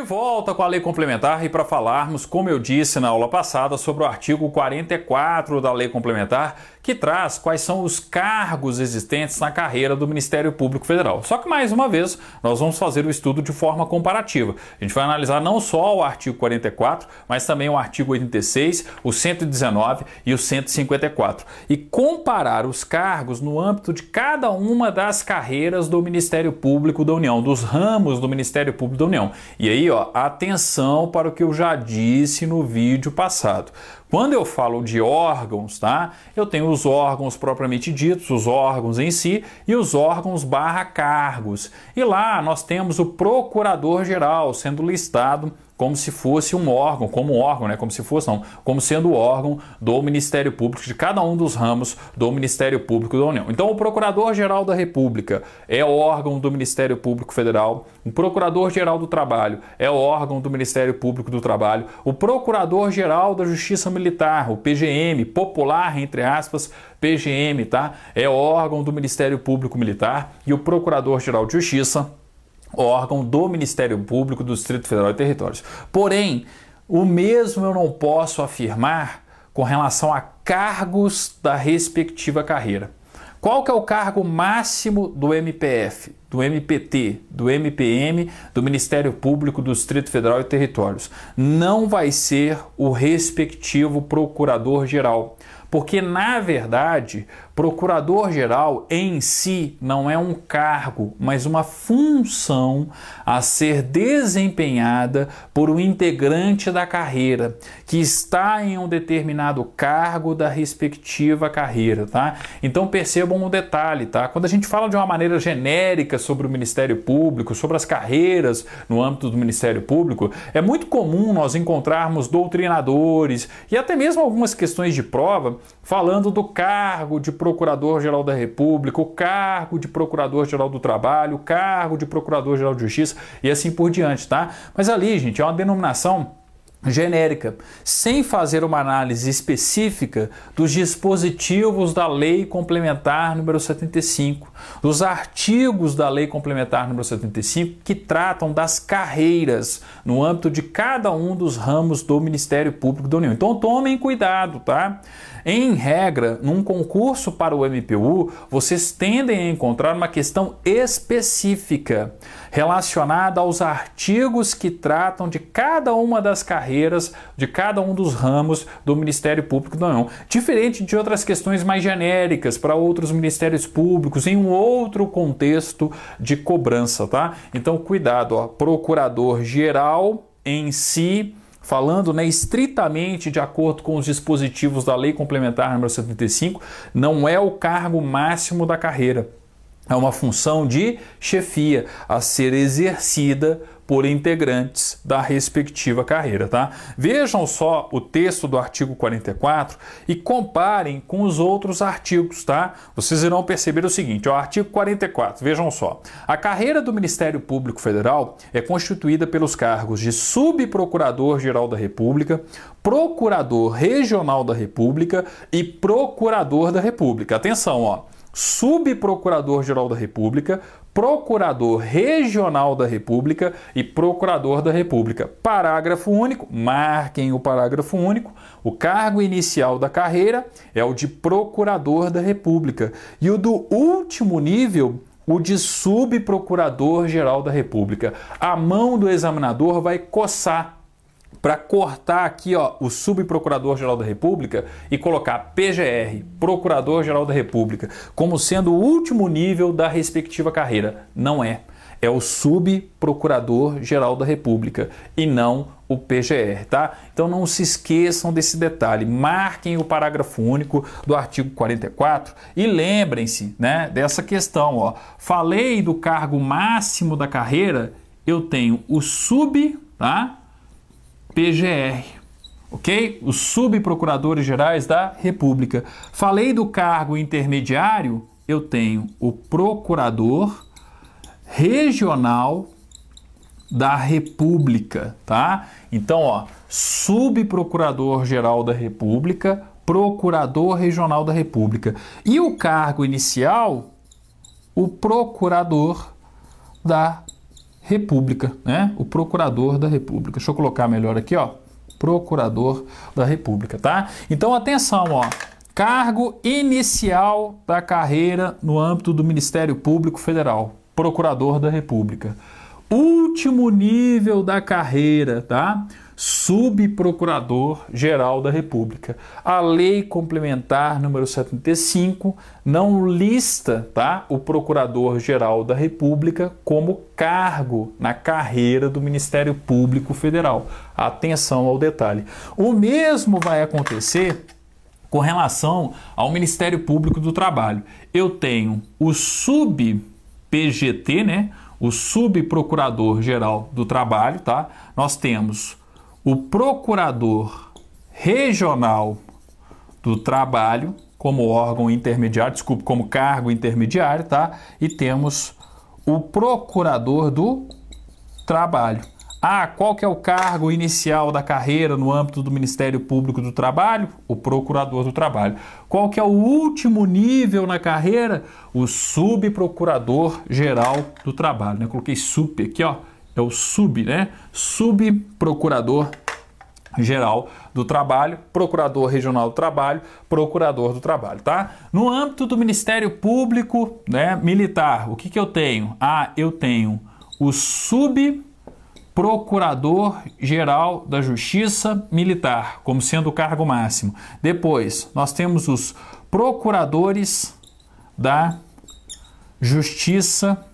volta com a lei complementar e para falarmos, como eu disse na aula passada, sobre o artigo 44 da lei complementar, que traz quais são os cargos existentes na carreira do Ministério Público Federal. Só que, mais uma vez, nós vamos fazer o estudo de forma comparativa. A gente vai analisar não só o artigo 44, mas também o artigo 86, o 119 e o 154. E comparar os cargos no âmbito de cada uma das carreiras do Ministério Público da União, dos ramos do Ministério Público da União. E aí, atenção para o que eu já disse no vídeo passado. Quando eu falo de órgãos, tá? Eu tenho os órgãos propriamente ditos, os órgãos em si, e os órgãos barra cargos. E lá nós temos o Procurador-Geral sendo listado como se fosse um órgão, como sendo o órgão do Ministério Público, de cada um dos ramos do Ministério Público da União. Então, o Procurador-Geral da República é órgão do Ministério Público Federal, o Procurador-Geral do Trabalho é órgão do Ministério Público do Trabalho, o Procurador-Geral da Justiça Militar, o PGM, popular, entre aspas, PGM, tá? É órgão do Ministério Público Militar, e o Procurador-Geral de Justiça, órgão do Ministério Público do Distrito Federal e Territórios. Porém, o mesmo eu não posso afirmar com relação a cargos da respectiva carreira. Qual que é o cargo máximo do MPF, do MPT, do MPM, do Ministério Público do Distrito Federal e Territórios? Não vai ser o respectivo Procurador-Geral, porque, na verdade, Procurador-Geral em si não é um cargo, mas uma função a ser desempenhada por um integrante da carreira, que está em um determinado cargo da respectiva carreira, tá? Então percebam um detalhe, tá? Quando a gente fala de uma maneira genérica sobre o Ministério Público, sobre as carreiras no âmbito do Ministério Público, é muito comum nós encontrarmos doutrinadores e até mesmo algumas questões de prova falando do cargo de Procurador-Geral da República, o cargo de Procurador-Geral do Trabalho, o cargo de Procurador-Geral de Justiça e assim por diante, tá? Mas ali, gente, é uma denominação genérica, sem fazer uma análise específica dos dispositivos da Lei Complementar número 75, dos artigos da Lei Complementar número 75 que tratam das carreiras no âmbito de cada um dos ramos do Ministério Público da União. Então tomem cuidado, tá? Em regra, num concurso para o MPU, vocês tendem a encontrar uma questão específica relacionada aos artigos que tratam de cada uma das carreiras, de cada um dos ramos do Ministério Público da União. Diferente de outras questões mais genéricas para outros ministérios públicos, em um outro contexto de cobrança, tá? Então, cuidado, Procurador-Geral em si, falando, estritamente de acordo com os dispositivos da Lei Complementar número 75, não é o cargo máximo da carreira. É uma função de chefia a ser exercida por integrantes da respectiva carreira, tá? Vejam só o texto do artigo 44 e comparem com os outros artigos, tá? Vocês irão perceber o seguinte, artigo 44, vejam só. A carreira do Ministério Público Federal é constituída pelos cargos de Subprocurador-Geral da República, Procurador Regional da República e Procurador da República. Atenção, Subprocurador-Geral da República, Procurador Regional da República e Procurador da República. Parágrafo único, marquem o parágrafo único. O cargo inicial da carreira é o de Procurador da República e o do último nível, o de Subprocurador-Geral da República. A mão do examinador vai coçar para cortar aqui o Subprocurador-Geral da República e colocar PGR, Procurador-Geral da República, como sendo o último nível da respectiva carreira. Não é. É o Subprocurador-Geral da República e não o PGR, tá? Então não se esqueçam desse detalhe. Marquem o parágrafo único do artigo 44 e lembrem-se, dessa questão, Falei do cargo máximo da carreira, eu tenho o PGR, ok? Os subprocuradores gerais da República. Falei do cargo intermediário, eu tenho o Procurador Regional da República, tá? Então, Subprocurador-Geral da República, Procurador Regional da República. E o cargo inicial, o Procurador da República, né? O Procurador da República. Deixa eu colocar melhor aqui, ó. Procurador da República, tá? Então, atenção, ó. Cargo inicial da carreira no âmbito do Ministério Público Federal. Procurador da República. Último nível da carreira, tá? Subprocurador-Geral da República. A Lei Complementar número 75 não lista, tá, o Procurador-Geral da República como cargo na carreira do Ministério Público Federal. Atenção ao detalhe. O mesmo vai acontecer com relação ao Ministério Público do Trabalho. Eu tenho o sub-PGT, né? O Subprocurador-Geral do Trabalho, tá? Nós temos o Procurador Regional do Trabalho como órgão intermediário, desculpe, como cargo intermediário, tá? E temos o Procurador do Trabalho. Ah, qual que é o cargo inicial da carreira no âmbito do Ministério Público do Trabalho? O Procurador do Trabalho. Qual que é o último nível na carreira? O Subprocurador-Geral do Trabalho. Eu coloquei sub aqui, ó. É o sub, né? Subprocurador-Geral do Trabalho, Procurador Regional do Trabalho, Procurador do Trabalho, tá? No âmbito do Ministério Público, né, Militar, o que que eu tenho? Ah, eu tenho o Procurador-Geral da Justiça Militar, como sendo o cargo máximo. Depois, nós temos os Procuradores da Justiça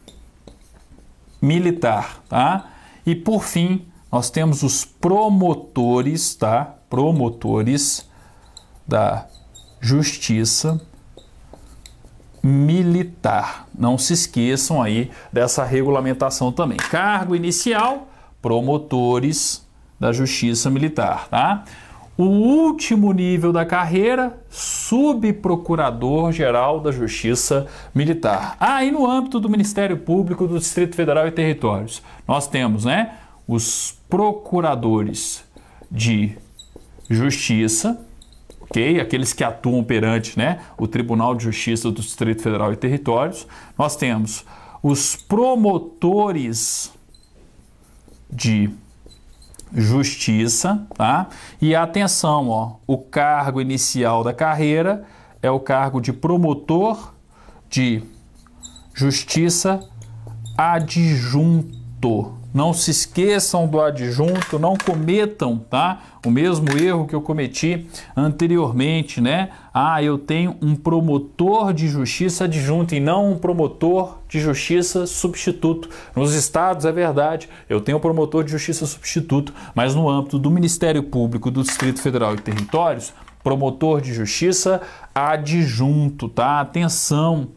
Militar, tá? E por fim, nós temos os promotores, tá? Promotores da Justiça Militar. Não se esqueçam aí dessa regulamentação também. Cargo inicial, promotores da Justiça Militar, tá? O último nível da carreira, Subprocurador-Geral da Justiça Militar. Ah, e no âmbito do Ministério Público do Distrito Federal e Territórios, nós temos, né, os procuradores de justiça, ok? Aqueles que atuam perante, né, o Tribunal de Justiça do Distrito Federal e Territórios. Nós temos os promotores de justiça, tá? E atenção, ó, o cargo inicial da carreira é o cargo de promotor de justiça adjunto. Não se esqueçam do adjunto, não cometam, tá? O mesmo erro que eu cometi anteriormente, né? Ah, eu tenho um promotor de justiça adjunto e não um promotor de justiça substituto. Nos estados é verdade, eu tenho um promotor de justiça substituto, mas no âmbito do Ministério Público do Distrito Federal e Territórios, promotor de justiça adjunto, tá? Atenção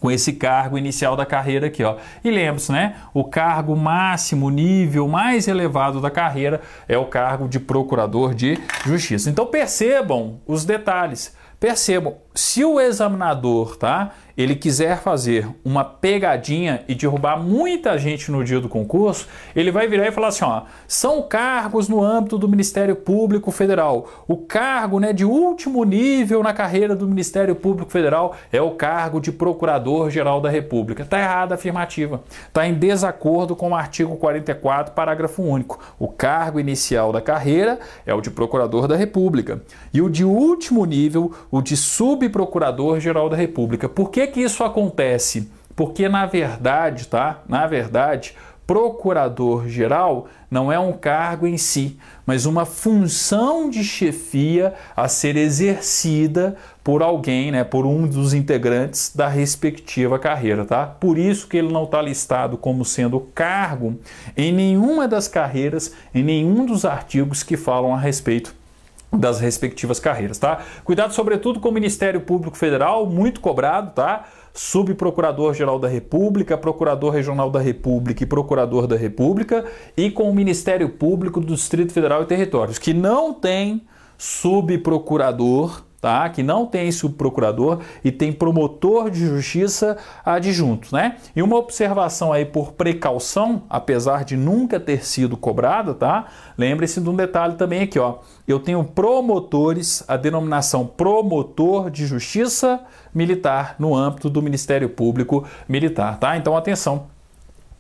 com esse cargo inicial da carreira aqui, ó. E lembre-se, né? O cargo máximo, o nível mais elevado da carreira é o cargo de procurador de justiça. Então percebam os detalhes. Percebam, se o examinador, tá, ele quiser fazer uma pegadinha e derrubar muita gente no dia do concurso, ele vai virar e falar assim, ó, são cargos no âmbito do Ministério Público Federal. O cargo, né, de último nível na carreira do Ministério Público Federal é o cargo de Procurador-Geral da República. Está errada a afirmativa. Está em desacordo com o artigo 44, parágrafo único. O cargo inicial da carreira é o de Procurador da República. E o de último nível, o de Subprocurador-Geral da República. Por que que isso acontece? Porque na verdade, tá? Na verdade, Procurador-Geral não é um cargo em si, mas uma função de chefia a ser exercida por alguém, né? Por um dos integrantes da respectiva carreira, tá? Por isso que ele não está listado como sendo cargo em nenhuma das carreiras, em nenhum dos artigos que falam a respeito das respectivas carreiras, tá? Cuidado sobretudo com o Ministério Público Federal, muito cobrado, tá? Subprocurador-Geral da República, Procurador Regional da República e Procurador da República, e com o Ministério Público do Distrito Federal e Territórios, que não tem subprocurador, tá? Que não tem subprocurador e tem promotor de justiça adjunto, né? E uma observação aí por precaução, apesar de nunca ter sido cobrada, tá? Lembre-se de um detalhe também aqui, ó. Eu tenho promotores, a denominação promotor de justiça militar no âmbito do Ministério Público Militar, tá? Então atenção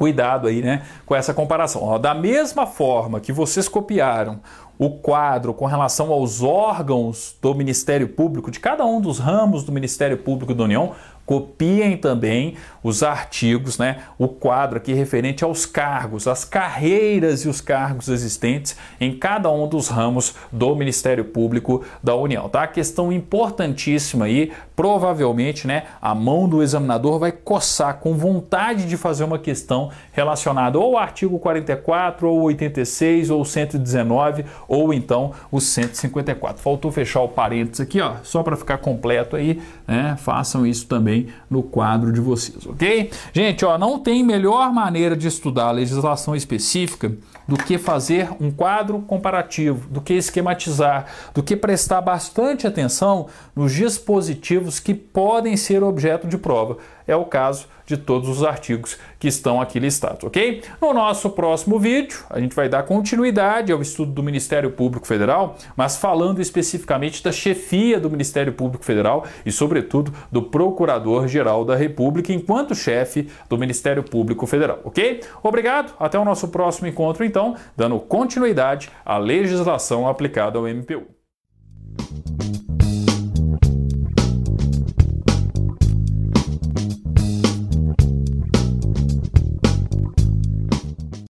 cuidado aí, né, com essa comparação. Ó, da mesma forma que vocês copiaram o quadro com relação aos órgãos do Ministério Público, de cada um dos ramos do Ministério Público da União, copiem também os artigos, né, o quadro aqui referente aos cargos, as carreiras e os cargos existentes em cada um dos ramos do Ministério Público da União, tá? Questão importantíssima aí, provavelmente, né, a mão do examinador vai coçar com vontade de fazer uma questão relacionada ou ao artigo 44, ou 86, ou 119, ou então o 154. Faltou fechar o parênteses aqui, ó, só para ficar completo aí, né? Façam isso também no quadro de vocês, ok? Gente, ó, não tem melhor maneira de estudar a legislação específica do que fazer um quadro comparativo, do que esquematizar, do que prestar bastante atenção nos dispositivos que podem ser objeto de prova. É o caso de todos os artigos que estão aqui listados, ok? No nosso próximo vídeo, a gente vai dar continuidade ao estudo do Ministério Público Federal, mas falando especificamente da chefia do Ministério Público Federal e, sobretudo, do Procurador-Geral da República enquanto chefe do Ministério Público Federal, ok? Obrigado, até o nosso próximo encontro, então, dando continuidade à legislação aplicada ao MPU.